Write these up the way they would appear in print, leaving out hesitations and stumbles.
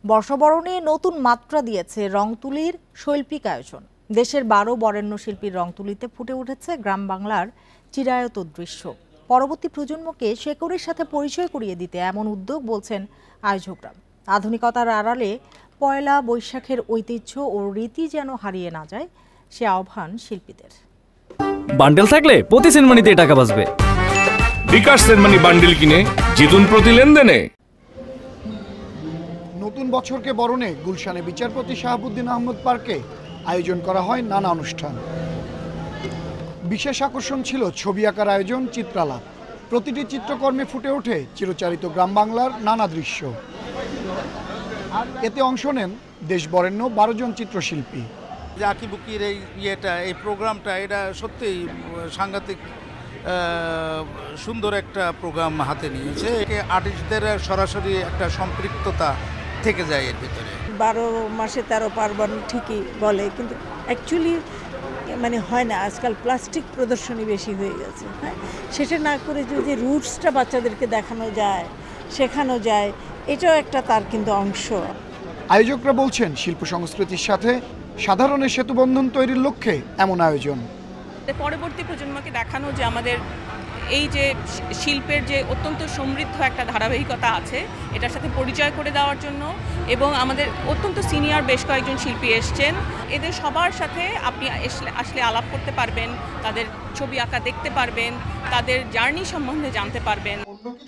বর্ষবরণে নতুন মাত্রা দিয়েছে রংতুলির শৈল্পিক আয়োজন। দেশের 12 বরেণ্য শিল্পীর রংতুলিতে ফুটে উঠেছে গ্রাম বাংলার চিরায়ত দৃশ্য। পরবর্তী প্রজন্মকে শেকড়ের সাথে পরিচয় করিয়ে দিতে এমন উদ্যোগ বলছেন আয়োজকরা। আধুনিকতার আড়ালে পয়লা বৈশাখের ঐতিহ্য ও রীতি যেন হারিয়ে না যায়, সে আহ্বান শিল্পীদের। বান্ডেল থাকলে প্রতি সেনমানিতে টাকা বাঁচবে। বিকাশ সেনমানি বান্ডেল কিনে জিতুন প্রতি লেনদেনে। নতুন বছরকে বরণে গুলশানে বিচারপতি শাহাবুদ্দিন আহমদ পার্কে আয়োজন করা হয় নানা অনুষ্ঠান। বিশেষ আকর্ষণ ছিল ছবি আঁকার আয়োজন, চিত্রালাপ। প্রতিটি চিত্রকর্মে ফুটে ওঠে চিরচারিত গ্রাম বাংলার নানা দৃশ্য। এতে অংশ নেন দেশ বরেণ্য 12 জন চিত্রশিল্পী। আঁকিবুকির এই প্রোগ্রামটা এটা সত্যিই সাংঘাতিক সুন্দর একটা প্রোগ্রাম হাতে নিয়েছে। আর্টিস্টদের সরাসরি একটা সম্পৃক্ততা থেকে যায় এর ভিতরে। 12 মাসে 13 পার্বণ ঠিকই বলে, কিন্তু অ্যাকচুয়ালি মানে হয় না। আজকাল প্লাস্টিক প্রদর্শনী বেশি হয়ে গেছে। হ্যাঁ, সেটা না করে যদি রুটসটা বাচ্চাদেরকে দেখানো যায়, শেখানো যায়, এটাও একটা তার কিন্তু অংশ। আয়োজকরা বলছেন শিল্প সংস্কৃতির সাথে সাধারণের সেতুবন্ধন তৈরির লক্ষ্যে এমন আয়োজন। পরবর্তী প্রজন্মকে দেখানো যে আমাদের এই যে শিল্পের যে অত্যন্ত সমৃদ্ধ একটা ধারাবাহিকতা আছে, এটার সাথে পরিচয় করে দেওয়ার জন্য। এবং আমাদের অত্যন্ত সিনিয়র বেশ কয়েকজন শিল্পী এসছেন, এদের সবার সাথে আপনি আসলে আলাপ করতে পারবেন, তাদের ছবি আঁকা দেখতে পারবেন, তাদের জার্নি সম্বন্ধে জানতে পারবেন।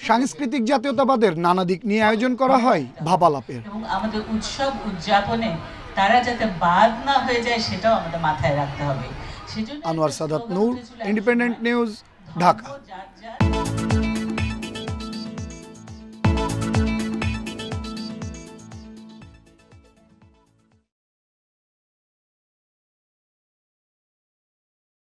সাংস্কৃতিক জাতীয়তাবাদের নানা দিক নিয়ে আয়োজন করা হয় ভাবালাপের। এবং আমাদের উৎসব উদযাপনে তারা যাতে বাদ না হয়ে যায় সেটাও আমাদের মাথায় রাখতে হবে। আনোয়ার সাদাত নূর, ইন্ডিপেন্ডেন্ট নিউজ, ঢাকা।